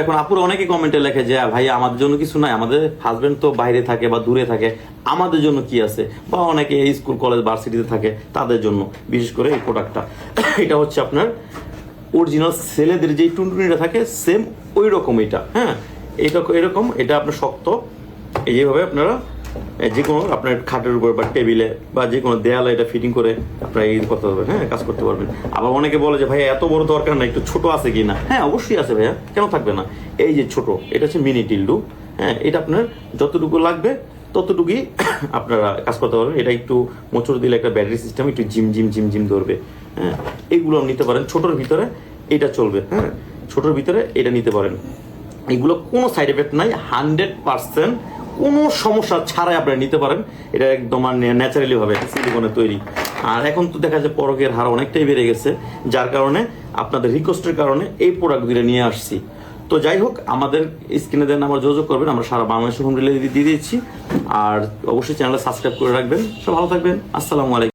এখন আপুরা অনেকে কমেন্টে লেখে যে ভাই আমাদের জন্য কিছু নাই, আমাদের হাজবেন্ড তো বাইরে থাকে বা দূরে থাকে, আমাদের জন্য কি আছে, বা অনেকে স্কুল কলেজ ভার্সিটিতে থাকে তাদের জন্য বিশেষ করে এই প্রোডাক্টটা। এটা হচ্ছে আপনার অরিজিনাল ছেলেদের যে টুনটুনিটা থাকে সেম ওই রকম এটা। হ্যাঁ, এটা এরকম, এটা আপনার শক্ত, এইভাবে আপনারা যে কোনো আপনার খাটের উপর বা টেবিলে বা যে কোনো দেয়ালে এটা ফিটিং করে আপনারা এই করতে পারবেন। হ্যাঁ, কাজ করতে পারবেন। আবার অনেকে বলে যে ভাইয়া এত বড় দরকার না, একটু ছোট আছে কি না? হ্যাঁ, অবশ্যই আছে ভাইয়া, কেন থাকবে না। এই যে ছোট, এটা হচ্ছে মিনি টিল্ডু। হ্যাঁ, এটা আপনার যতটুকু লাগবে ততটুকুই আপনারা কাজ করতে পারবেন। এটা একটু মোচড় দিলে একটা ব্যাটারি সিস্টেম একটু জিম জিম জিম জিম ধরবে। হ্যাঁ, এইগুলো নিতে পারেন। ছোটোর ভিতরে এটা চলবে। হ্যাঁ, ছোটোর ভিতরে এটা নিতে পারেন। এগুলো কোনো সাইড এফেক্ট নাই, 100% কোনো সমস্যা ছাড়াই আপনারা নিতে পারেন। এটা একদম ন্যাচারালি ভাবে সিলিকনের তৈরি। আর এখন তো দেখা যায় পরকের হার অনেকটাই বেড়ে গেছে, যার কারণে আপনাদের রিকোয়েস্টের কারণে এই প্রোডাক্টগুলো নিয়ে আসছি। তো যাই হোক, আমাদের স্ক্রিনে দেন নাম্বার যোগাযোগ করবেন, আমরা সারা বাংলাদেশে হোম ডেলিভারি দিয়ে দিচ্ছি। আর অবশ্যই চ্যানেলটা সাবস্ক্রাইব করে রাখবেন। সব ভালো থাকবেন। আসসালামু আলাইকুম।